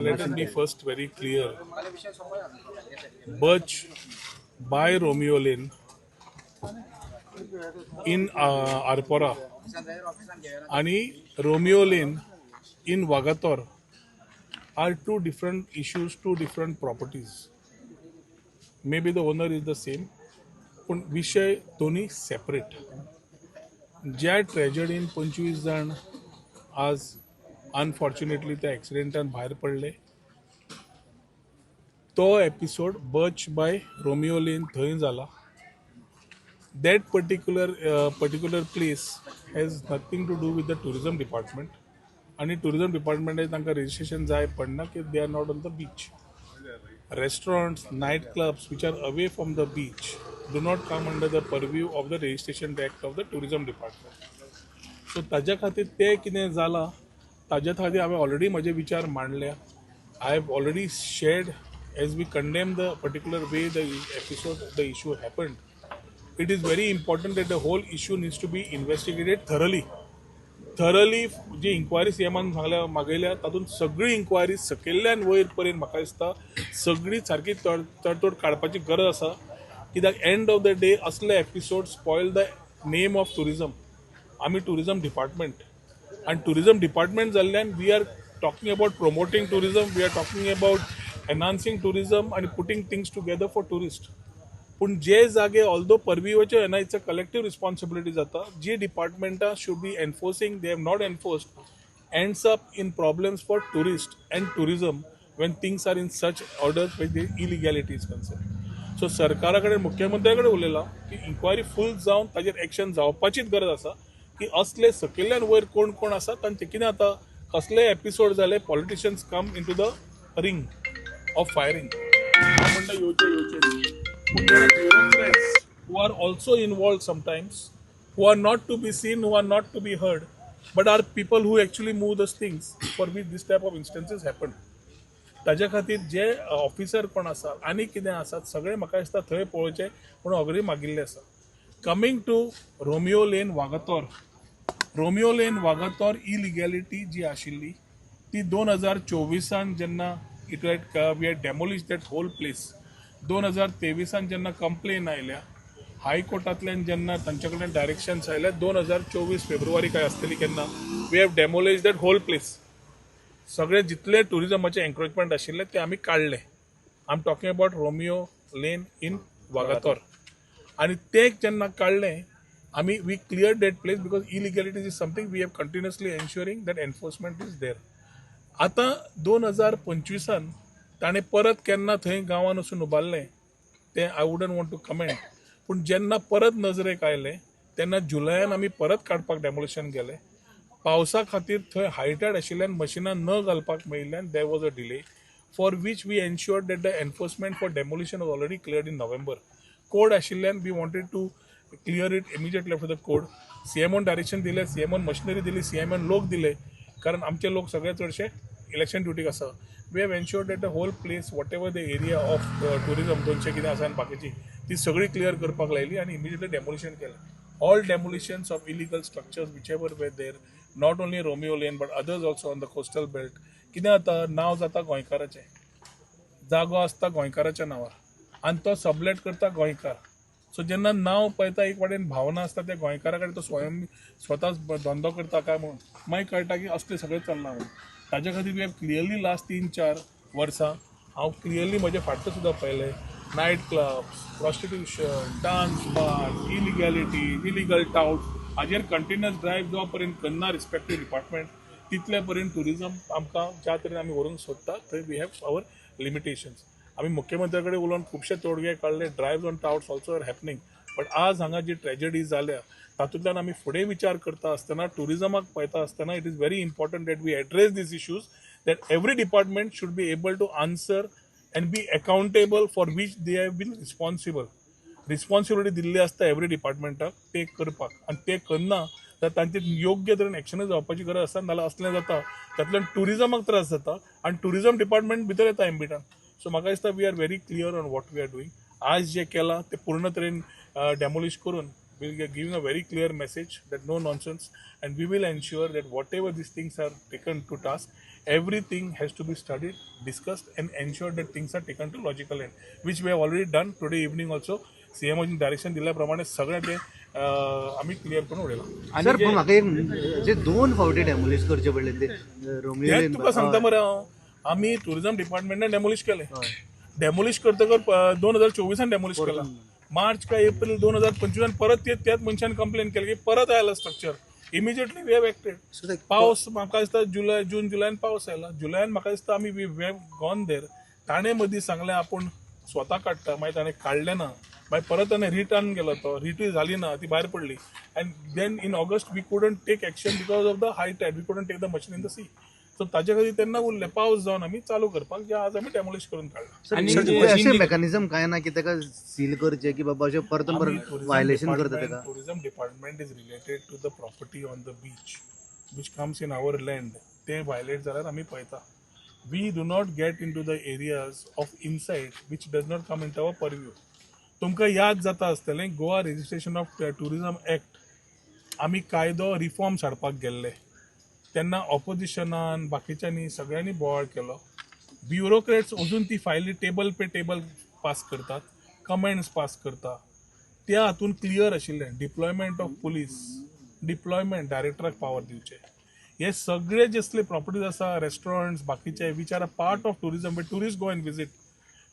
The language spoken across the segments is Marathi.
Let me first very clear. Birch by Romeo Lane in Arpora and Romeo Lane in Wagator are two different issues, two different properties. Maybe the owner is the same, पण विषय दोन्ही सेपरेट. ज्या ट्रॅजेडीन 25 जण आज अनफॉर्च्युनेटली त्या ॲक्सिडेंटान भायर पडले, तो episode Birch by Romeo Lane थंय जाला. That particular place has nothing to do with the tourism department. आणि tourism department तांकां registration जाय पडना की they are not on the beach. Restaurants, night clubs which are away from the beach do not come under the purview of the registration act of the tourism department. So ताज्या खातीर ते कितें जालां ताज्या खातीर हांवें ऑलरेडी म्हजे विचार मांडल्या. I have already shared as we condemn the particular way the issue happened. It is very important that the whole issue needs to be investigated thoroughly. जी इन्क्वायरी सीएमान सांगल्या मागयल्या तातूंत सगळी इन्क्वायरी सकयल्यान वयर पर्यंत म्हाका दिसता सगळी सारकी तडतोड काडपाची गरज आसा. कित्याक एंड ऑफ द डे असले episode spoil the name of tourism. आमी टुरिजम डिपार्टमेंट आनी टुरिजम डिपार्टमेंट जाल्ल्यान we are talking about promoting tourism, we are talking about enhancing tourism आनी putting things together for tourist. पूण जे जागे ऑल्दो परवीवचे येना इट्स अ कलेक्टिव्ह रिस्पॉन्सिबिलिटी जाता. जी डिपार्टमेंटा should be enforcing they have not enforced ends up in problems for tourist and tourism when things are in such orders with the illegality is concern. So सरकारा कडेन मुख्यमंत्र्या कडेन उलयलां की इन्क्वायरी फूल जावन ताजेर एक्शन जावपाचीच गरज आसा की असले सकयल्यान वयर कोण कोण आसा तांचे कितें आतां कसले एपिसोड जाले politicians come into the ring of firing म्हणटा येवचे bureaucrats who are also involved sometimes, who are not to be seen, who are not to be heard, but are people who actually move those things for which this type of instances happen. ताज्या खातीर जे ऑफिसर कोण आसा आनी कितें आसात सगळे म्हाका दिसता थंय पळोवचे पूण अग्री मागिल्ले आसा. Coming to Romeo Lane Vagator. Romeo Lane Vagator illegality जी आशिल्ली ती 2024 जेन्ना it we had demolish that whole place. 2023 जेन्ना कंप्लेन आयल्या हायकोर्टांतल्यान जेन्ना तांचे कडेन डायरेक्शन्स आयल्या 2024 फेब्रुवारी काय आसतली केन्ना we have demolish that whole place. सगळे जितले टुरिजमाचे एन्क्रोचमेंट आशिल्ले ते आमी काडले. I am talking about Romeo Lane in Vagator. आनी ते जेन्ना काडले आमी we clear that place because illegalities is something we have continuously ensuring that enforcement is there. आतां 2025 ताणें परत केन्ना थंय गांवान वचून उबारलें तें I wouldn't want to comment. पूण जेन्ना परत नजरेक आयलें तेन्ना जुलयान आमी परत काडपाक डेमोलिशन गेले. पावसा खातीर थंय हायटायड आशिल्ल्यान मशिनां न घालपाक मेळिल्ल्यान there was a delay for which we ensured that the enforcement for demolition was already cleared in November. Code आशिल्ल्यान we wanted to clear it immediately after the code. सीएमओन डायरेक्शन दिलें, सीएमओन मशिनरी दिली, सीएमओन लोक दिले कारण आमचे लोक सगळे चडशे इलेक्शन ड्युटीक आसा. We have ensured that the whole place, whatever the area of tourism, 200 कितें आसा आनी बाकीची ती सगळी क्लियर करपाक लायली आनी इमिजिएटली डेमोलिशन केलें. All demolitions of illegal structures whichever were there, not only Romeo Lane but others also on the coastal belt. कितें जाता नांव जाता गोंयकाराचें, जागो आसता गोंयकाराच्या नांवार आनी तो सबलेट करता गोंयकार. सो जेन्ना नांव पळयता एक वाटेन भावना आसता त्या गोंयकारा कडेन तो स्वताच धंदो करता काय म्हणून मागीर कळटा की असलें सगळें चलना म्हणून. ताज्या खातीर वी हॅव क्लियरली लास्ट 3-4 वर्सां हांव क्लियरली म्हजे फाटले सुद्दां पळयलें. Night clubs, prostitution, dance bar, illegality, illegal tout हाजेर कंटिन्युअस ड्रायव्ह जो पर्यंत करना रिस्पेक्टीव डिपार्टमेंट तितले पर्यंत टुरिजम आमकां ज्या तरेन आमी व्हरूंक सोदता थंय वी हॅव आवर लिमिटेशन्स. आमी मुख्यमंत्र्या कडेन उलोवन खुबशे तोडगे काडले. Drive on touts also are happening. But आज हांगा जी ट्रॅजेडी जाल्या तातूंतल्यान आमी फुडें विचार करता आसतना टुरिजमाक पळयता आसतना it is very important that we address these issues that every department should be able to answer and be accountable for which they have been responsible. Responsibility Delhi आसता एवरी डिपार्टमेंटाक ते करपाक आनी ते करना जाल्यार तांचेर योग्य तरेन एक्शनूय जावपाची गरज आसता. नाल्यार असलें जाता तातूंतल्यान टुरिजमाक त्रास जाता आनी टुरिजम डिपार्टमेंट भितर येता एम्बिटान. सो म्हाका दिसता we are very clear on what we are doing. आज जे केलां ते पूर्ण तरेन डेमोलिश करून we are giving a very clear message that no nonsense and we will ensure that whatever these things are taken to task everything has to be studied, discussed, and ensured that things are taken to logical end, which we have already done today evening also. CM direction दिल्याप्रमाणे सगळें ते आम्ही क्लियर करून उडयला. सर पण म्हाका एक जे 2 फावटी डेमोलिश करचे पडले ते रोमियो तेच लेन तुका सांगता मरे हांव. आमी टुरिझम डिपार्टमेंटान डेमोलिश केले. डेमोलिश करतकर 2024 डेमोलिश केला. मार्च का एप्रिल 2025 परत त्याच मनशान कंप्लेन केली की परत आयला structure. Immediately we have acted. पावस म्हाका दिसता जून जुलयान पावस आयला. जुलयान म्हाका दिसता आमी वी हॅव गॉन देर. ताणें मदीं सांगलें आपूण स्वता काडटा, मागीर ताणें काडलें ना. मागीर परत ताणें रिटर्न केलो तो, रिटूय जाली ना, ती भायर पडली. And then in August we couldn't take action because of the high tide. We couldn't take the machine in the sea. So ताजे खातीर तेन्ना उरलें. पावस जावन आमी चालू करपाक जे आज आमी डेमोलिश करून काडला. अशें मेकॅनिझम काय ना की ताका सील करचे की बाबा अशें परतून परत वायलेशन करता ताका. Tourism department is related to the property on the beach which comes in our land. ते वायलेट जाल्यार आमी पळयता. We do not get into the areas of inside which does not come into our purview. तुमकां याद जाता आसतलें Goa registration of tourism act आमी कायदो रिफॉर्म्स हाडपाक गेल्ले तेन्ना ऑपोजिशनान बाकीच्यांनी सगळ्यांनी बोवाळ केलो. ब्युरोक्रेट्स अजून ती फायली टेबल पे टेबल पास करतात, कमेंट्स पास करता. त्या हातून क्लियर आशिल्लें डिप्लॉयमेंट ऑफ पुलीस, डिप्लॉयमेंट डायरेक्टराक पावर दिवचे. हे सगळे जसले प्रॉपर्टीज आसा, रेस्टॉरंट्स बाकीचे which are a part of tourism but tourist go and visit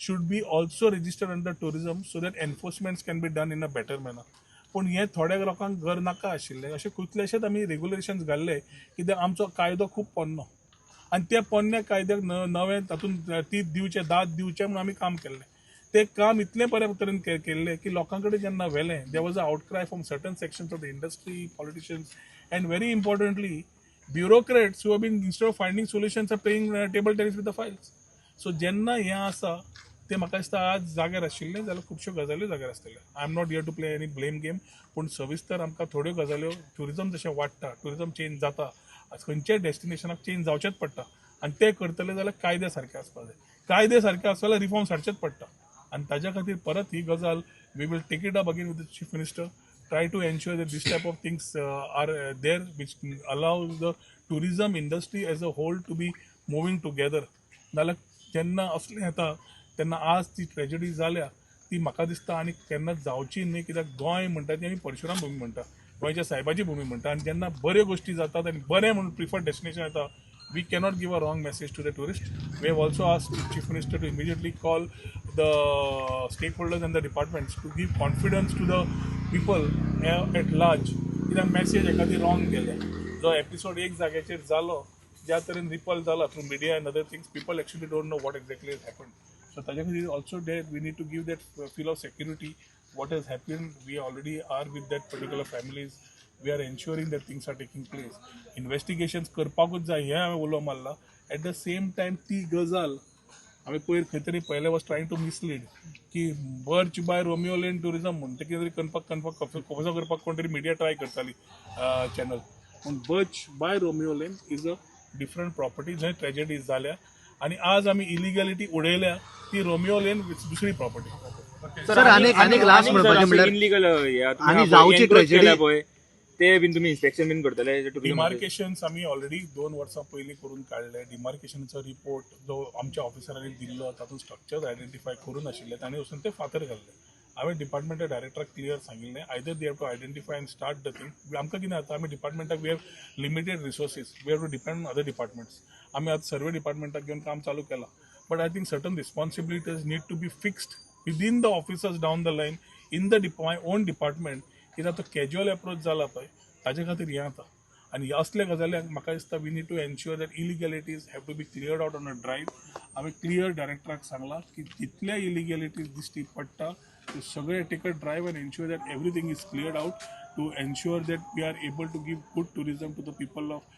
should be also registered under tourism so that enforcements can be done in a better manner. पूण हे थोड्या लोकांक घर नाका आशिल्लें. अशें कितलेशेच आमी रेग्युलेशन्स घाल्ले कित्याक आमचो कायदो खूब पोन्नो आनी त्या पोन्न्या कायद्याक नवें तातूंत तीत दिवचे, दाद दिवचे म्हणून आमी काम केल्लें. ते काम इतले बऱ्या तरेन केल्लें की लोकां कडेन जेन्ना व्हेलें there was a outcry from certain sections of the industry, politicians and very importantly bureaucrats who have been instead of finding solutions are playing table tennis with the files. So जेन्ना हें आसा ते म्हाका दिसता आज जाग्यार आशिल्लें जाल्यार खुबश्यो गजाल्यो जाग्यार आसतल्यो. I am not here to play any blame game. पूण सविस्तर आमकां थोड्यो गजाल्यो टुरिझम जशें वाडटा, टुरिझम चेंज जाता, खंयच्याय डेस्टिनेशनाक चेंज जावचेच पडटा. आनी ते करतले जाल्यार कायदे सारके आसपाक जाय. कायदे सारके आसता जाल्यार रिफॉर्म्स हाडचेच पडटा. आनी ताज्या खातीर परत ही गजाल we will take it up again with the chief minister. Try to ensure that this type of things are there which always the tourism industry as a whole to be moving together. नाल्यार जेन्ना असलें येता तेन्ना आज ती ट्रेजडी जाल्या ती म्हाका दिसता आनी केन्नाच जावची न्ही. कित्याक गोंय म्हणटा ती आमी परशुराम भुमी म्हणटा, गोंयच्या सायबाची भुमी म्हणटा. आनी जेन्ना बऱ्यो गोश्टी जातात आनी बरें म्हणून प्रिफर्ड डेस्टिनेशन येता we cannot give a wrong message to the tourist. We have also asked chief minister to immediately call the stakeholders and the departments to give confidence to the people at large. कित्याक मेसेज एखादी रॉंग गेले. जो एपिसोड एक जाग्याचेर जालो ज्या तरेन रिपल जाला through media end other things, people actually don't know what exactly has happened. So ताज्या खातीर also there we need to give that feel of security. What has happened, we already are with that particular families. We are ensuring that things are taking place. Investigations करपाकूच जाय हें हांवें उलो मारला. At the same time ती गजाल हांवें पयर खंय तरी पयले वॉज ट्रायंग टू मिसलीड की Birch by Romeo Lane tourism म्हणून ते कितें तरी कन्फर्म करपाक कोण तरी मिडिया ट्राय करताली चॅनल. पूण Birch by Romeo Lane is a different property जंय ट्रेजेडीज जाल्या आनी आज आमी इलिगॅलिटी उडयल्या ती रोमियो लेन दुसरी प्रॉपर्टी. सर अनेक लास्ट म्हणपाचें म्हणल्यार इनलिगल आनी जावची ट्रेजेडी पळय ते बीन तुमी इन्स्पेक्शन बीन करतले. डिमार्केशन्स आमी ऑलरेडी 2 वर्सां पयलीं करून काडले. डिमार्केशनचो रिपोर्ट जो आमच्या ऑफिसरांनी दिल्लो तातूंत स्ट्रक्चर्स आयडेंटिफाय करून आशिल्ले तांणी वचून ते फातर घाल्ले. हांवें डिपार्टमेंटा डायरेक्टराक क्लियर सांगिल्लें either they have to identify and start the thing. आमकां कितें जाता आमी डिपार्टमेंटाक we have limited resources, we have to depend on other departments. आमी आतां सर्वे डिपार्टमेंटाक घेवन काम चालू केलां. But I think certain responsibilities need to be fixed within the officers down the line in the my own department. कित्याक तो कॅज्युअल एप्रोच जाला पळय ताजे खातीर हें जाता. आनी असल्या गजाल्यांक म्हाका दिसता we need to ensure that illegalities have to be cleared out on a drive. हांवें क्लियर डायरेक्टराक सांगलां की जितल्या इलिगॅलिटीज दिश्टी पडटा ते सगळे take a drive and ensure that everything is cleared out to ensure that we are able to give good tourism to the people of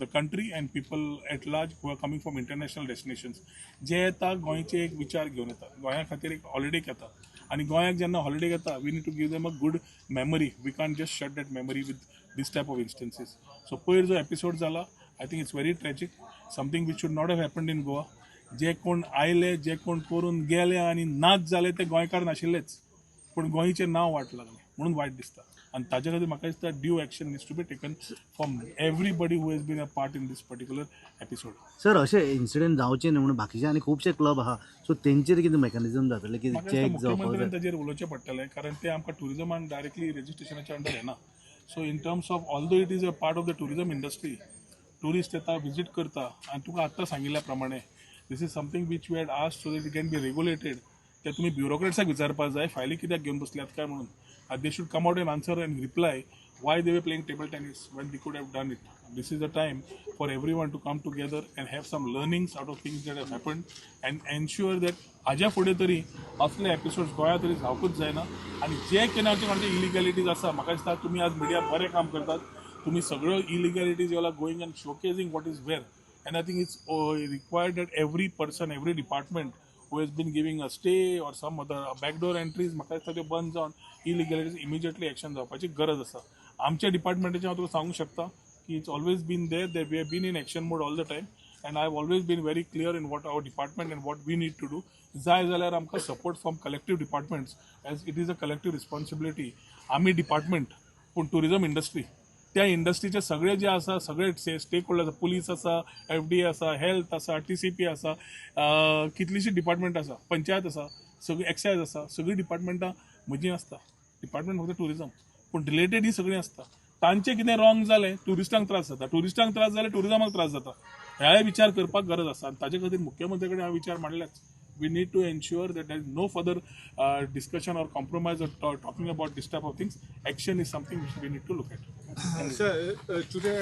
the country and people at large who are coming from international destinations. जे येता गोंयचे एक विचार घेवन येता, गोंया खातीर एक हॉलिडेक येता आनी गोंयाक जेन्ना हॉलिडेक येता we need to give them a good memory. We can't just shut that memory with this type of instances. So पयर जो एपिसोड जाला I think it's very tragic, something which should not have happened in Goa. जे कोण आयले, जे कोण करून गेले आनी नाच जाले ते गोंयकार नाशिल्लेच, पूण गोंयचें नांव वाट लागलें म्हणून वायट दिसता. आनी ताजे खातीर म्हाका दिसता due action needs to be taken from everybody who has been a part in these particular episode. Sir अशे इन्सिडेंट जावचे न्ही म्हणून बाकीचे आनी खुबशे क्लब आहा सो तेंचेर कितें मेकॅनिझम जातले की म्हाका चॅक दिसता जावपाक मुख्यमंत्र्यान जाय ताजेर उलोवचें पडटलें कारण ते आमकां टुरिजमान डायरेक्टली रेजिस्ट्रेशनाच्या अंडर येना. So in terms of although it is a part of the tourism industry, tourist येता विजीट करता आनी तुका आत्तां सांगिल्ल्या प्रमाणे this is something which we had asked so that it can be regulated. ते तुमी ब्युरोक्रेट्साक विचारपाक जाय फायली कित्याक घेवन बसल्यात काय म्हणून. They should come out an answer end reply why they were playing table tennis when they could have done it. This is the time for everyone to come together and have some learnings out of things that have happened and ensure that हाज्या फुडें तरी असले एपिसोड्स गोंया तरी जावपूच जायना. आनी जे कोणाचे इलिगॅलिटीज आसा म्हाका दिसता तुमी आज मिडिया बरें काम करतात. तुम्ही सगळ्यो illegalities you are going and showcasing what is where and I think it's required that every person every department who has been giving a stay or some other backdoor entries म्हाका दिसता ते बंद जावन इलिगॅलिटीज इमिजिएटली एक्शन जावपाची गरज आसा. आमच्या डिपार्टमेंटाचें हांव तुका सांगूंक शकता की it's always been there that we have been in action mode all the time and I have always been very clear in what our department and what we need to do. जाय जाल्यार आमकां support from collective departments as it is a collective responsibility. आमी डिपार्टमेंट पूण टुरिजम इंडस्ट्री त्या इंडस्ट्रीचे सगळे जे आसा सगळे स्टेक होल्डर्स पुलीस आसा, FDA आसा, हेल्थ आसा, TCP आसा, कितलीशीं डिपार्टमेंट आसा, पंचायत आसा, सगळी एक्सायज आसा, सगळीं डिपार्टमेंटां म्हजीं आसता. डिपार्टमेंट फक्त टुरिजम पूण रिलेटेड ही सगळीं आसता. तांचें कितें रॉंग जालें ट्युरिस्टांक त्रास जाता, ट्युरिस्टांक त्रास जाले टुरिजमाक त्रास जाता. ह्याय विचार करपाक गरज आसा आनी ताजे खातीर मुख्यमंत्री कडेन हांवें विचार मांडल्याच. We need to ensure that there is no further discussion or compromise or talking about this type of things. Action is something which we need to look at. Sir, today